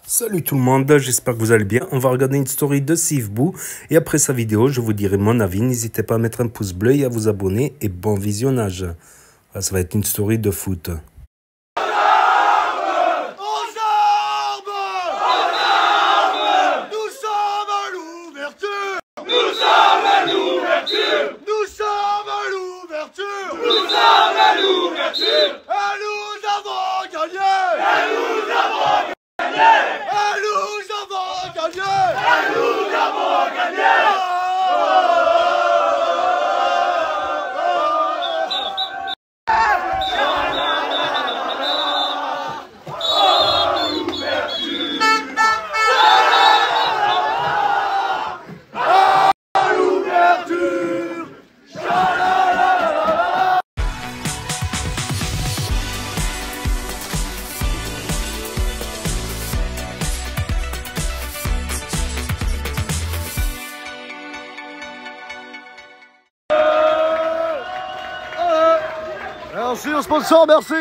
Salut tout le monde, j'espère que vous allez bien. On va regarder une story de Steve Boo et après sa vidéo, je vous dirai mon avis. N'hésitez pas à mettre un pouce bleu et à vous abonner et bon visionnage. Ça va être une story de foot. Merci au sponsor, merci.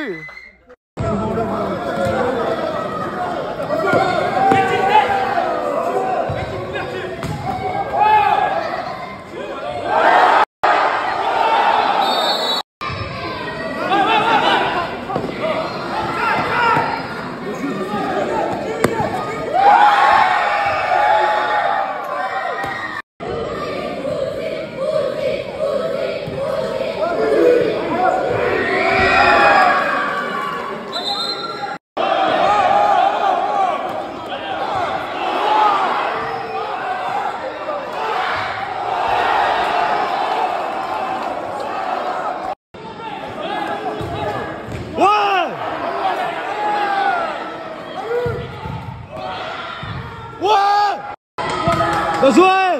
Das ouais.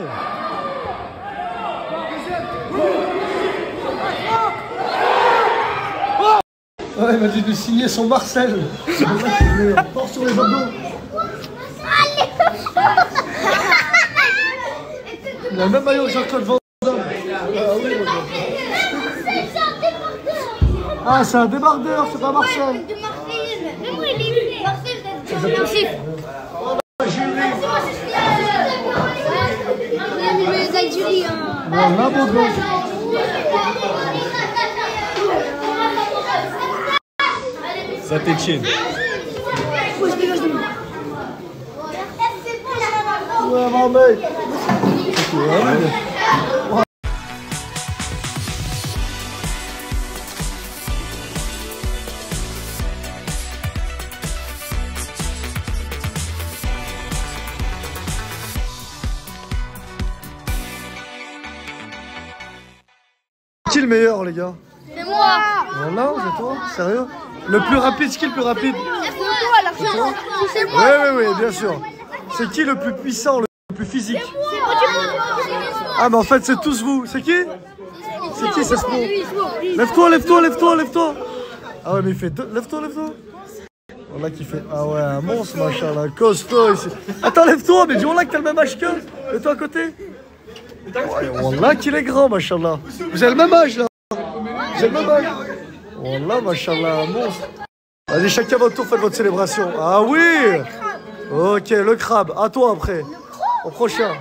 Ouais, il m'a dit de signer son Marcel. Fort sur les abdos. Il a le même maillot que Jean-Claude Van Damme. Ah, c'est un débardeur, c'est pas Marcel. Mais moi, il est Marcel, Voilà, mon gars. Ça t'étienne. Ouais, mon mec. Qui est le meilleur, les gars? c'est moi. Voilà, c'est toi? Sérieux? Le plus rapide, qui est le plus rapide? C'est moi. Oui, bien sûr. C'est qui le plus puissant, le plus physique? Ah, mais en fait, c'est tous vous. C'est qui? C'est qui, c'est Spo? Lève-toi. Ah ouais, mais il fait deux. Lève-toi. Voilà qui fait. Ah ouais, un monstre, machallah. Costaud ici. Attends, lève-toi, mais dis-moi là que t'as le même âge qu'eux. Mets-toi à côté. Ouais, voilà qu'il est grand, machallah. Vous avez le même âge, là. Vous avez le même âge. Voilà, machallah, un monstre. Allez, chacun votre tour, faites votre célébration. Ah oui. Ok, le crabe. À toi après. Au prochain.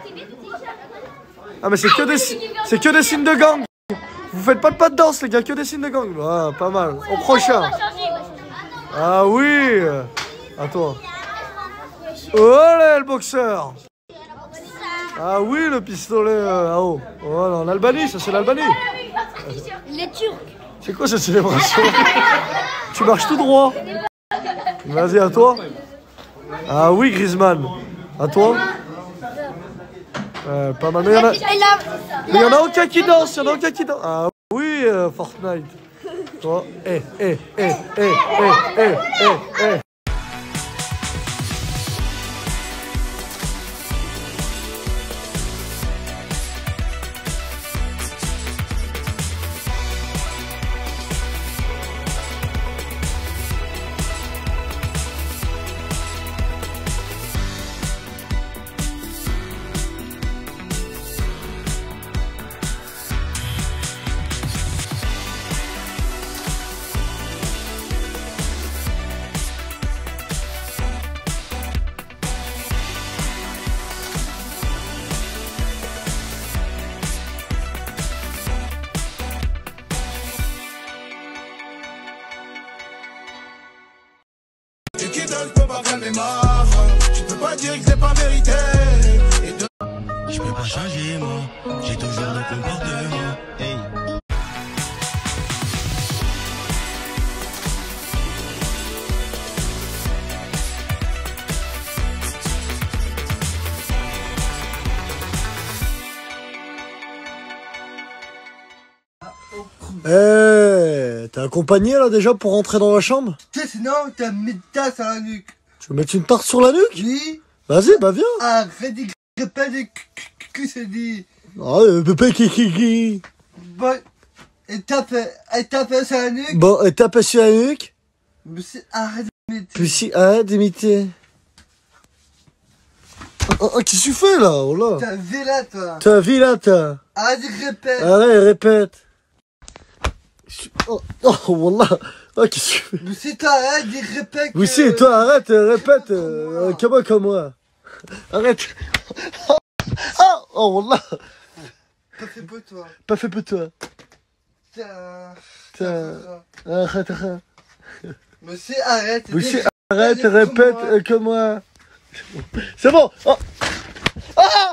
Ah, mais c'est que des signes de gang. Vous faites pas de pas de danse, les gars, que des signes de gang. Ah, pas mal. Au prochain. Ah oui. À toi. Olé, le boxeur. Ah oui, le pistolet à eau. Voilà, en Albanie, ça c'est l'Albanie. Il est turc. C'est quoi cette célébration? Tu marches tout droit. Vas-y, à toi. Ah oui, Griezmann. À toi. Pas mal. Mais il y en a aucun qui danse. Ah oui, Fortnite. Toi. je peux pas calmer ma rage. Tu peux pas dire que c'est pas vérité. Je peux pas changer, moi. J'ai toujours le comportement. Hey. Eh, t'es accompagné là déjà pour rentrer dans la chambre? Sinon, t'as mis une tasse à la nuque. Tu veux mettre une tarte sur la nuque? Oui. Vas-y, bah viens. Arrête de répéter que c'est dit. Ah, pépé qui. Bon, et tape sur la nuque. Bon, et tape sur la nuque. Mais c'est arrête d'imiter. Puis si, arrête d'imiter. Qu'est-ce que tu fais là? Oh là. T'as vu là, toi. T'as vu là, t'as. Arrête de répéter. Arrête, répète. Oh, wallah. Oh, qu'est-ce que tu fais? Mais si toi, arrête de répéter. Oui, si, toi, arrête, répète. Comme moi. Arrête. Oh, wallah. Pas fait peu, toi. Pas fait peu, toi. Arrête. Mais si, arrête. Oui, si, arrête, répète comme moi. C'est bon. Oh. Ah.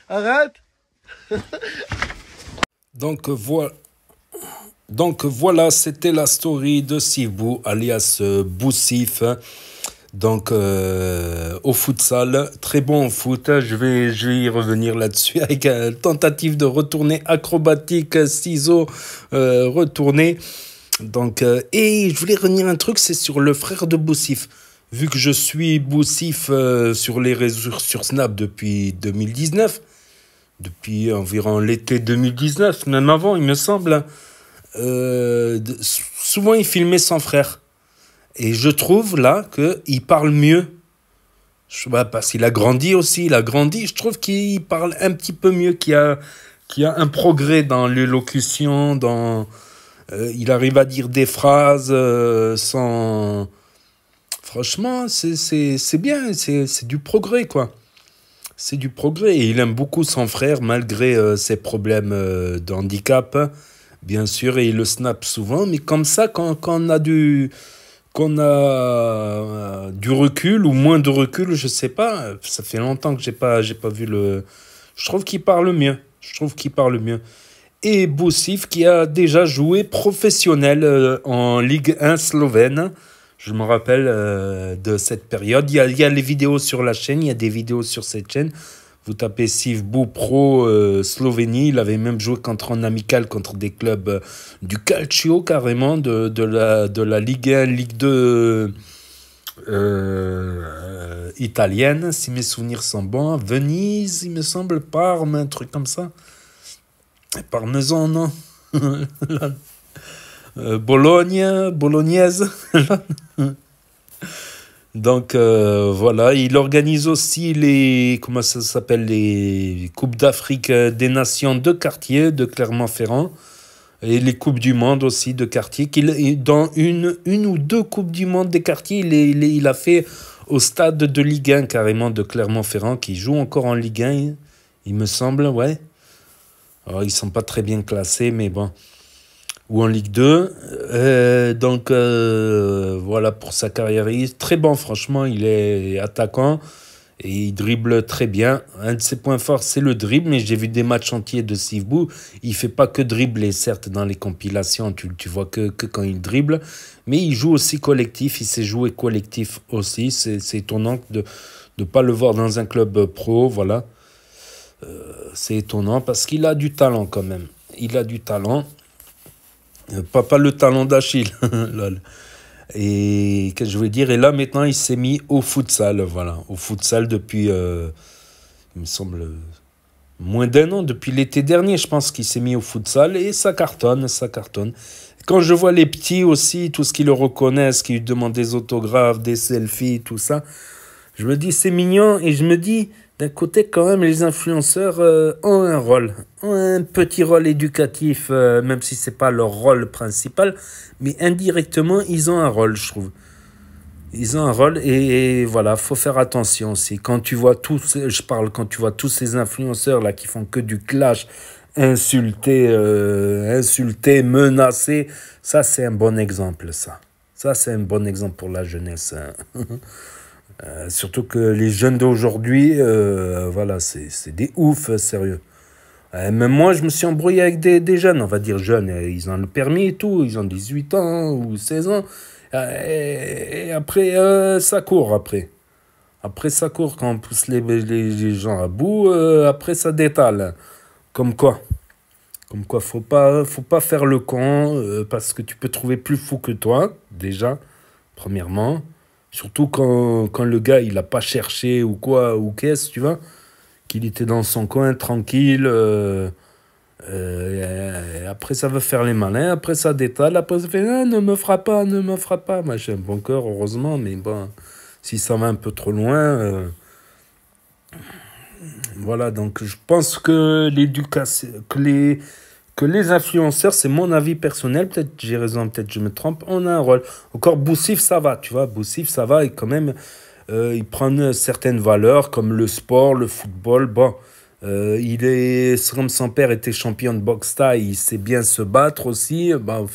Arrête. Donc voilà, c'était la story de Sivbou, alias Boussif. Donc au futsal, très bon au foot. Je vais y revenir là-dessus avec une tentative de retourner acrobatique, ciseaux, retourner. Donc et je voulais revenir un truc, c'est sur le frère de Boussif. Vu que je suis Boussif sur les réseaux, sur Snap depuis 2019, depuis environ l'été 2019, même avant, il me semble, souvent il filmait son frère. Et je trouve là qu'il parle mieux. Parce qu'il a grandi aussi, je trouve qu'il parle un petit peu mieux, qu'il y a un progrès dans l'élocution, il arrive à dire des phrases sans... Franchement, c'est bien, c'est du progrès, quoi. C'est du progrès. Et il aime beaucoup son frère, malgré ses problèmes de handicap, bien sûr, et il le snap souvent. Mais comme ça, quand on a du recul, ou moins de recul, je sais pas, ça fait longtemps que j'ai pas vu le... Je trouve qu'il parle mieux. Et Boussif, qui a déjà joué professionnel en Ligue 1 slovène. Je me rappelle de cette période. Il y a les vidéos sur la chaîne, il y a des vidéos sur cette chaîne. Vous tapez Sivbou Pro Slovénie. Il avait même joué en amical contre des clubs du Calcio, carrément, de la Ligue 1, Ligue 2 italienne, si mes souvenirs sont bons. Venise, il me semble, Parme, un truc comme ça. Parmesan, non. Bolognaise. Donc voilà, il organise aussi les Coupes d'Afrique des Nations de quartier de Clermont-Ferrand et les Coupes du Monde aussi de quartier. Dans une ou deux Coupes du Monde des quartiers, il a fait au stade de Ligue 1 carrément de Clermont-Ferrand, qui joue encore en Ligue 1, il me semble, ouais. Alors, ils sont pas très bien classés, mais bon. Ou en Ligue 2. Donc, voilà pour sa carrière. Il est très bon, franchement. Il est attaquant et il dribble très bien. Un de ses points forts, c'est le dribble. Mais j'ai vu des matchs entiers de Sivbou. Il fait pas que dribbler, certes, dans les compilations. Tu vois que quand il dribble. Mais il joue aussi collectif. Il sait jouer collectif aussi. C'est étonnant de ne pas le voir dans un club pro. Voilà. C'est étonnant parce qu'il a du talent quand même. Il a du talent. Pas le talent d'Achille. Et qu'est-ce que je veux dire? Et là, maintenant, il s'est mis au futsal. Voilà, au futsal depuis, il me semble, moins d'un an. Depuis l'été dernier, je pense qu'il s'est mis au futsal. Et ça cartonne, ça cartonne. Quand je vois les petits aussi, tout ce qu'ils le reconnaissent, qui lui demandent des autographes, des selfies, tout ça, je me dis, c'est mignon. Et je me dis, d'un côté, quand même, les influenceurs ont un rôle. Ont un petit rôle éducatif, même si ce n'est pas leur rôle principal. Mais indirectement, ils ont un rôle, je trouve. Ils ont un rôle et voilà, faut faire attention aussi. Quand tu vois quand tu vois tous ces influenceurs là qui font que du clash, insulter, menacer, ça c'est un bon exemple, ça. Ça, c'est un bon exemple pour la jeunesse. Hein. Surtout que les jeunes d'aujourd'hui, voilà, c'est des oufs, sérieux. Même moi, je me suis embrouillé avec des jeunes, on va dire jeunes. Ils ont le permis et tout, ils ont 18 ans ou 16 ans. Et après, ça court, après. Après, ça court quand on pousse les gens à bout. Après, ça détale. Comme quoi. Comme quoi, faut pas faire le con, parce que tu peux trouver plus fou que toi, déjà, premièrement. Surtout quand le gars, il a pas cherché ou quoi, ou qu'est-ce, tu vois. Qu'il était dans son coin, tranquille. Et après, ça veut faire les malins. Après, ça détale. Après, ça fait ah, ne me frappe pas, ne me frappe pas. Moi, j'ai un bon cœur, heureusement. Mais bon, si ça va un peu trop loin. Voilà, donc je pense que l'éducation, que les influenceurs, c'est mon avis personnel, peut-être j'ai raison, peut-être je me trompe, on a un rôle. Encore Boussif, ça va, tu vois, Boussif, ça va, et quand même, ils prennent certaines valeurs, comme le sport, le football, bon, comme son père était champion de boxe thaï, il sait bien se battre aussi, ben,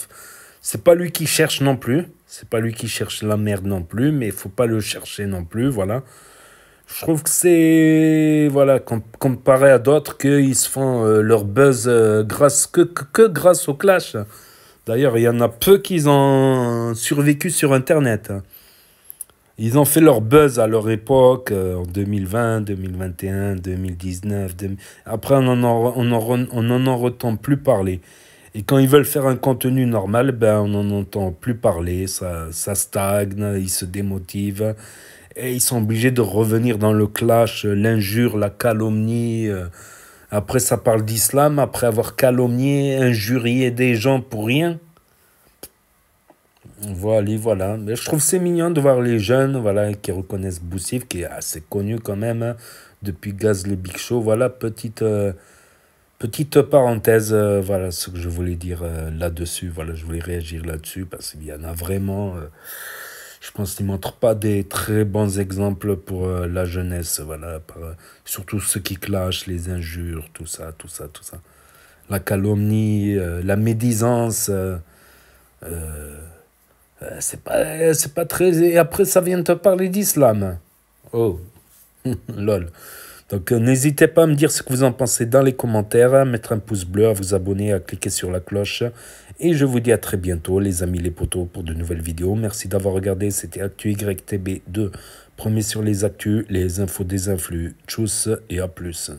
c'est pas lui qui cherche non plus, c'est pas lui qui cherche la merde non plus, mais il faut pas le chercher non plus, voilà. Je trouve que c'est, voilà, comparé à d'autres, qu'ils se font leur buzz que grâce au clash. D'ailleurs, il y en a peu qui ont survécu sur Internet. Ils ont fait leur buzz à leur époque, en 2020, 2021, 2019. Après, on n'en entend plus parler. Et quand ils veulent faire un contenu normal, ben, on n'en entend plus parler. Ça stagne, ils se démotivent. Et ils sont obligés de revenir dans le clash, l'injure, la calomnie. Après, ça parle d'islam, après avoir calomnié, injurié des gens pour rien. Voilà. Mais je trouve que c'est mignon de voir les jeunes, voilà, qui reconnaissent Boussif, qui est assez connu quand même, hein, depuis Gaz le Big Show. Voilà, petite parenthèse, voilà ce que je voulais dire là-dessus. Voilà, je voulais réagir là-dessus, parce qu'il y en a vraiment... je pense qu'ils ne montrent pas des très bons exemples pour la jeunesse, voilà, surtout ceux qui clashent, les injures, tout ça. La calomnie, la médisance, c'est pas très... Et après, ça vient de te parler d'islam. Oh, lol. Donc, n'hésitez pas à me dire ce que vous en pensez dans les commentaires, à mettre un pouce bleu, à vous abonner, à cliquer sur la cloche. Et je vous dis à très bientôt, les amis, les potos, pour de nouvelles vidéos. Merci d'avoir regardé. C'était ActuYTB2. Premier sur les actus, les infos des influx. Tchuss et à plus.